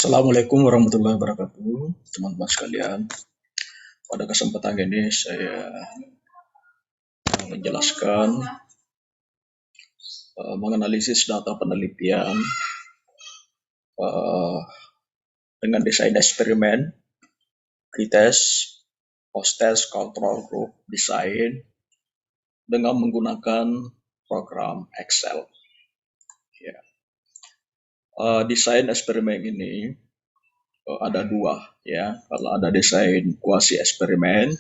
Assalamualaikum warahmatullahi wabarakatuh, teman-teman sekalian. Pada kesempatan ini saya menjelaskan menganalisis data penelitian uh, dengan desain eksperimen, pretest, post-test, control group design dengan menggunakan program Excel. Ya. Desain eksperimen ini ada dua, ya. Kalau ada desain kuasi eksperimen,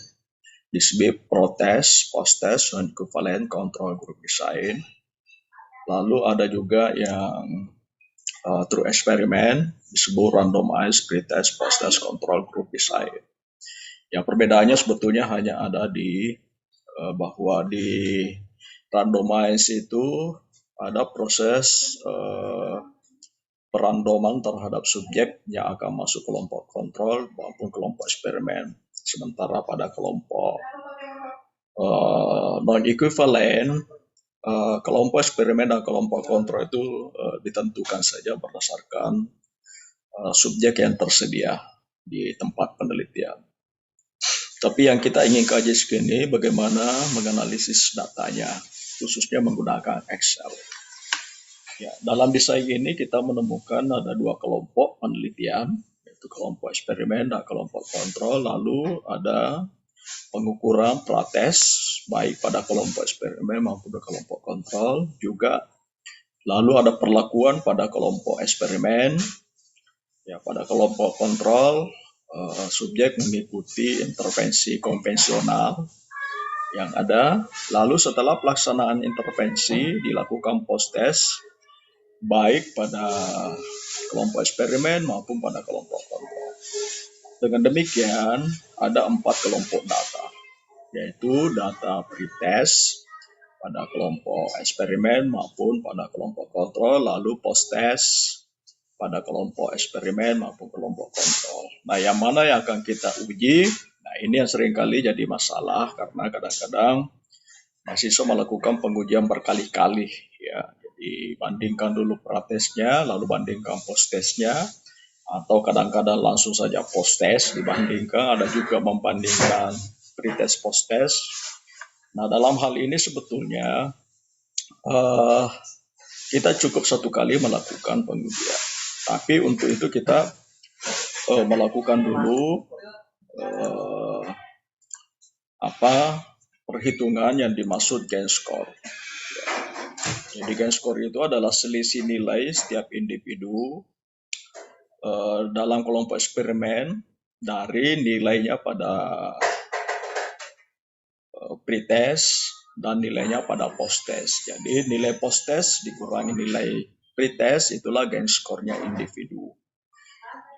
disebut protest, post-test, dan equivalent control group design. Lalu ada juga yang true eksperimen, disebut randomized pretest, post-test, control group design. Yang perbedaannya sebetulnya hanya ada di bahwa di randomized itu ada proses perandoman terhadap subjek yang akan masuk kelompok kontrol maupun kelompok eksperimen. Sementara pada kelompok non-equivalent, kelompok eksperimen dan kelompok kontrol itu ditentukan saja berdasarkan subjek yang tersedia di tempat penelitian. Tapi yang kita ingin kaji sini bagaimana menganalisis datanya, khususnya menggunakan Excel. Ya, dalam desain ini kita menemukan ada dua kelompok penelitian, yaitu kelompok eksperimen dan kelompok kontrol. Lalu ada pengukuran pretest baik pada kelompok eksperimen maupun pada kelompok kontrol juga. Lalu ada perlakuan pada kelompok eksperimen. Ya, pada kelompok kontrol subjek mengikuti intervensi konvensional yang ada. Lalu setelah pelaksanaan intervensi dilakukan post-test baik pada kelompok eksperimen maupun pada kelompok kontrol. Dengan demikian ada 4 kelompok data, yaitu data pretest pada kelompok eksperimen maupun pada kelompok kontrol, lalu post-test pada kelompok eksperimen maupun kelompok kontrol. Nah, yang mana yang akan kita uji? Nah, ini yang seringkali jadi masalah karena kadang-kadang mahasiswa melakukan pengujian berkali-kali, ya. Jadi bandingkan dulu pretestnya, lalu bandingkan post-testnya, atau kadang-kadang langsung saja post-test dibandingkan, ada juga membandingkan pretest post-test. Nah, dalam hal ini sebetulnya kita cukup satu kali melakukan pengujian. Tapi untuk itu kita melakukan dulu perhitungan yang dimaksud gain score. Jadi gain score itu adalah selisih nilai setiap individu dalam kelompok eksperimen dari nilainya pada pretest dan nilainya pada post-test. Jadi nilai post-test dikurangi nilai pretest, itulah gain score-nya individu.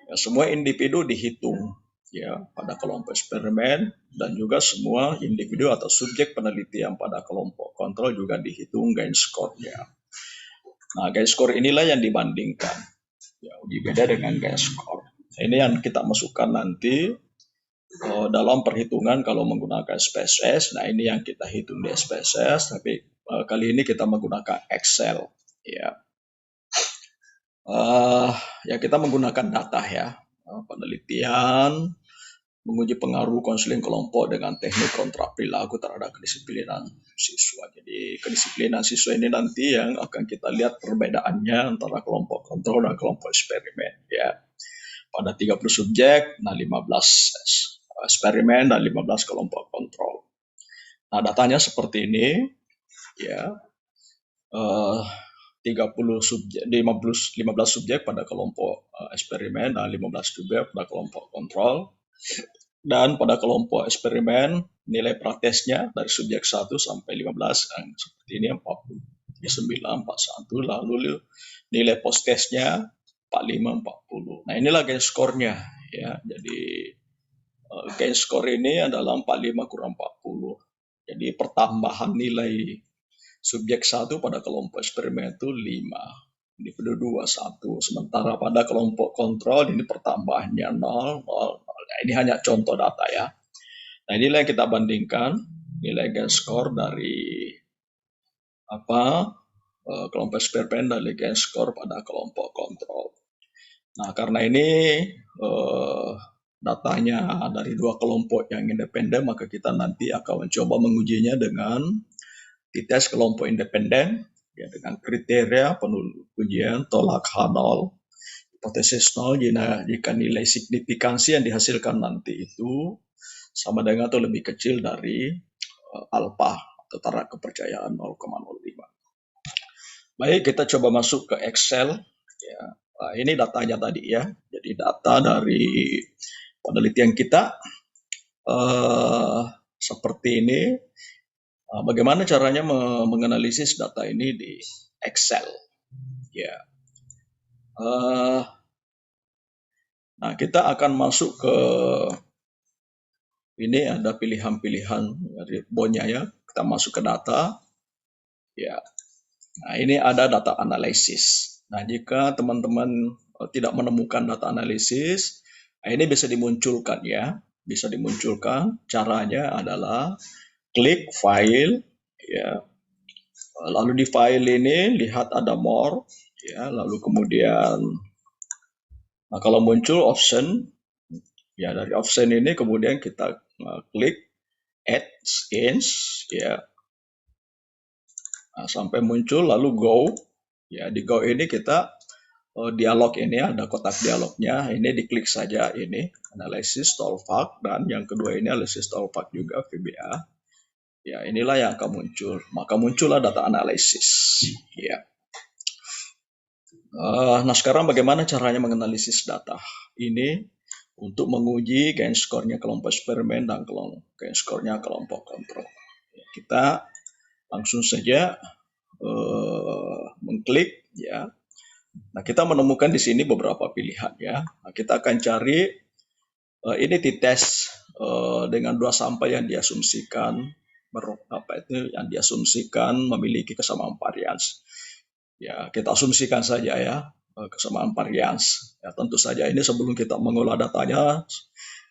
Ya, semua individu dihitung, ya, pada kelompok eksperimen, dan juga semua individu atau subjek penelitian pada kelompok kontrol juga dihitung gain score-nya. Nah, gain score inilah yang dibandingkan. Ya, beda dengan gain score. Ini yang kita masukkan nanti dalam perhitungan kalau menggunakan SPSS. Nah, ini yang kita hitung di SPSS, tapi kali ini kita menggunakan Excel. Ya, ya kita menggunakan data, ya, penelitian menguji pengaruh konseling kelompok dengan teknik kontrak perilaku terhadap kedisiplinan siswa. Jadi kedisiplinan siswa ini nanti yang akan kita lihat perbedaannya antara kelompok kontrol dan kelompok eksperimen, ya. Pada 30 subjek, nah 15 eksperimen dan 15 kelompok kontrol. Nah, datanya seperti ini, ya. 15 subjek pada kelompok eksperimen dan 15 subjek pada kelompok kontrol. Dan pada kelompok eksperimen nilai pretestnya dari subjek 1 sampai 15 seperti ini 49, 41, lalu nilai post-testnya 45, 40. Nah, inilah gain score-nya, ya. Jadi gain score ini adalah 45 kurang 40. Jadi pertambahan nilai subjek 1 pada kelompok eksperimen itu 5, individu 2, 1. Sementara pada kelompok kontrol ini pertambahannya 0, 0. Nah, ini hanya contoh data, ya. Nah, inilah yang kita bandingkan nilai gain score dari kelompok eksperimen dan gain score pada kelompok kontrol. Nah, karena ini datanya dari dua kelompok yang independen, maka kita nanti akan mencoba mengujinya dengan tes kelompok independen ya, dengan kriteria ujian tolak H0, hipotesis 0 jika nilai signifikansi yang dihasilkan nanti itu sama dengan atau lebih kecil dari alfa atau taraf kepercayaan 0,05. Baik, kita coba masuk ke Excel. Ya, ini datanya tadi ya. Jadi data dari penelitian kita seperti ini. Bagaimana caranya menganalisis data ini di Excel? Ya. Nah, kita akan masuk ke ini ada pilihan-pilihan dari bonnya ya. Kita masuk ke data. Ya. Nah, ini ada data analisis. Nah, jika teman-teman tidak menemukan data analisis, ini bisa dimunculkan ya. Bisa dimunculkan. Caranya adalah klik file ya. Lalu di file ini lihat ada more ya, lalu kemudian nah kalau muncul option ya, dari option ini kemudian kita klik add skins ya. Nah, sampai muncul lalu go ya, di go ini kita dialog ini ada kotak dialognya, ini diklik saja ini analisis Tolfaq, dan yang kedua ini analisis Tolfaq juga VBA. Ya, inilah yang akan muncul. Maka muncullah data analisis. Ya. Nah, sekarang bagaimana caranya menganalisis data ini untuk menguji gain score-nya kelompok eksperimen dan gain score-nya kelompok kontrol. Kita langsung saja mengklik ya. Nah, kita menemukan di sini beberapa pilihan ya. Nah, kita akan cari ini dites dengan dua sampel yang diasumsikan yang diasumsikan memiliki kesamaan varians. Ya, kita asumsikan saja ya kesamaan varians. Ya, tentu saja ini sebelum kita mengolah datanya,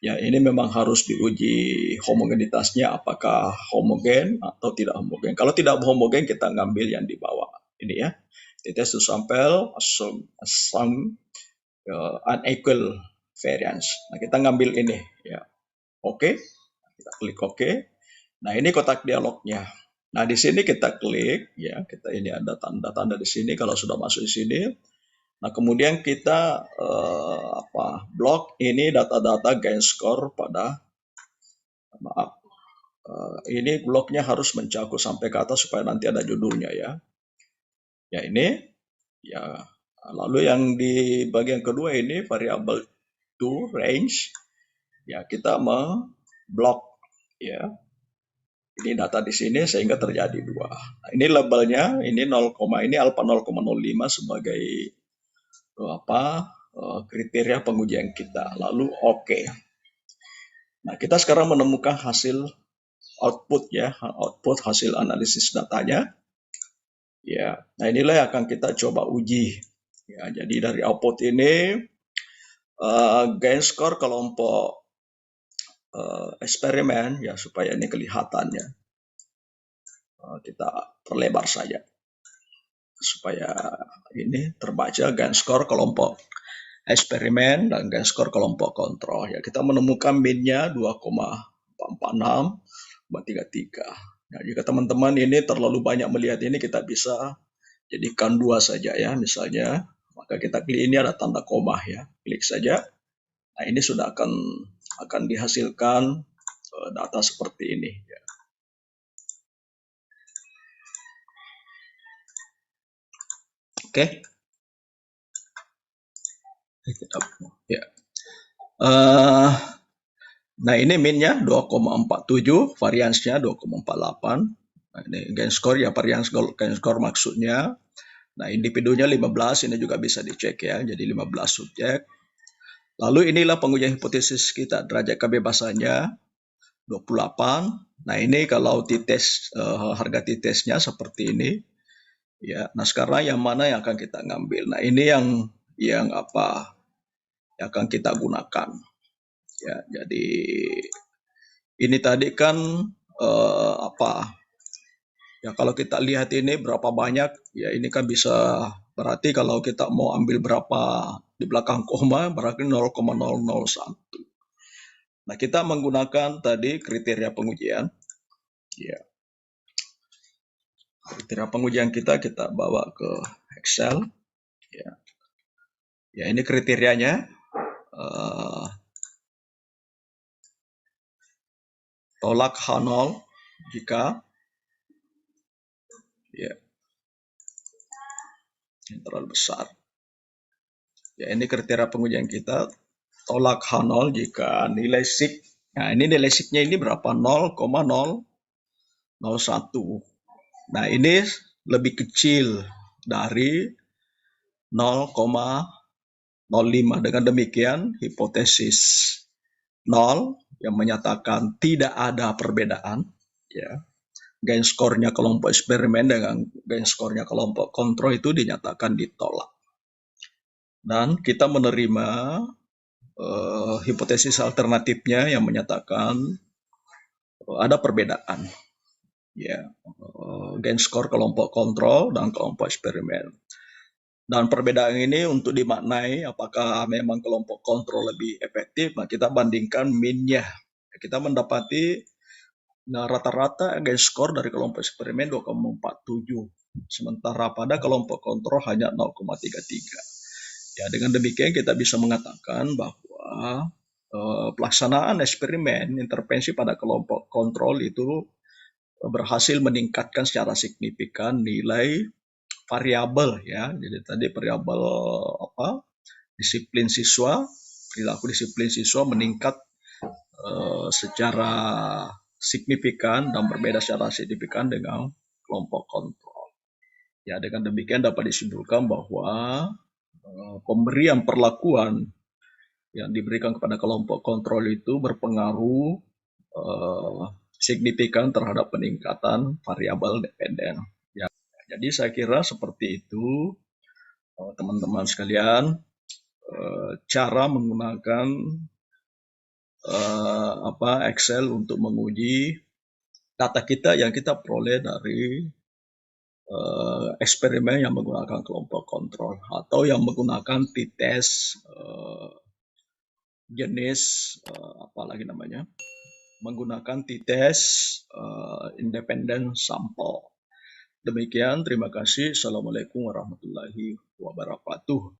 ya ini memang harus diuji homogenitasnya apakah homogen atau tidak homogen. Kalau tidak homogen kita ngambil yang di bawah ini ya. Test to sample assume unequal variance. Nah, kita ngambil ini ya. Oke. Kita klik oke. Nah, ini kotak dialognya. Nah, di sini kita klik ya, kita ini ada tanda-tanda di sini kalau sudah masuk di sini. Nah, kemudian kita blok ini data-data gain score pada ini bloknya harus mencakup sampai ke atas supaya nanti ada judulnya ya. Ya, ini ya. Lalu yang di bagian kedua ini variable to range ya, kita memblok ya. Ini data di sini sehingga terjadi 2. Nah, ini labelnya ini 0, ini alpha 0,05 sebagai kriteria pengujian kita. Lalu oke. Nah, kita sekarang menemukan hasil output ya, output hasil analisis datanya. Ya, nah inilah yang akan kita coba uji. Ya, jadi dari output ini gain score kelompok eksperimen ya, supaya ini kelihatannya kita perlebar saja supaya ini terbaca gain score kelompok eksperimen dan gain score kelompok kontrol ya. Kita menemukan min-nya 2,463. Nah, jika teman-teman ini terlalu banyak melihat ini, kita bisa jadikan 2 saja ya misalnya. Maka kita klik ini ada tanda koma ya, klik saja. Nah, ini sudah akan dihasilkan data seperti ini ya. Oke. Ya. Nah, ini min-nya 2,47, variansnya 2,48. Nah, ini gain score ya, varians gain score maksudnya. Nah, individunya 15, ini juga bisa dicek ya, jadi 15 subjek. Lalu inilah pengujian hipotesis kita, derajat kebebasannya 28. Nah, ini kalau t-test, harga t-testnya seperti ini. Ya, nah sekarang yang mana yang akan kita ngambil? Nah, ini yang akan kita gunakan. Ya, jadi ini tadi kan ya kalau kita lihat ini berapa banyak ya, ini kan bisa Berarti kalau kita mau ambil berapa di belakang koma, berarti 0,001. Nah, kita menggunakan tadi kriteria pengujian. Ya, kriteria pengujian kita bawa ke Excel. Ya, ini kriterianya. Tolak H0 jika yang terlalu besar. Ya, ini kriteria pengujian kita. Tolak H0 jika nilai sig. Nah, ini nilai signya ini berapa? 0,001. Nah, ini lebih kecil dari 0,05. Dengan demikian, hipotesis 0 yang menyatakan tidak ada perbedaan, ya, gain skornya kelompok eksperimen dengan gain skornya kelompok kontrol itu dinyatakan ditolak. Dan kita menerima hipotesis alternatifnya yang menyatakan ada perbedaan, ya, gain skor kelompok kontrol dan kelompok eksperimen. Dan perbedaan ini untuk dimaknai apakah memang kelompok kontrol lebih efektif, nah kita bandingkan minnya. Kita mendapati rata-rata gain skor dari kelompok eksperimen 2,47, sementara pada kelompok kontrol hanya 0,33. Ya, dengan demikian kita bisa mengatakan bahwa pelaksanaan eksperimen intervensi pada kelompok kontrol itu berhasil meningkatkan secara signifikan nilai variabel, ya. Jadi tadi variabel disiplin siswa, perilaku disiplin siswa meningkat secara signifikan dan berbeda secara signifikan dengan kelompok kontrol. Ya, dengan demikian dapat disimpulkan bahwa pemberian perlakuan yang diberikan kepada kelompok kontrol itu berpengaruh signifikan terhadap peningkatan variabel dependen. Ya, jadi saya kira seperti itu, teman-teman sekalian, cara menggunakan Excel untuk menguji data kita yang kita peroleh dari eksperimen yang menggunakan kelompok kontrol atau yang menggunakan t-test jenis menggunakan t-test independent sample. Demikian, terima kasih. Assalamualaikum warahmatullahi wabarakatuh.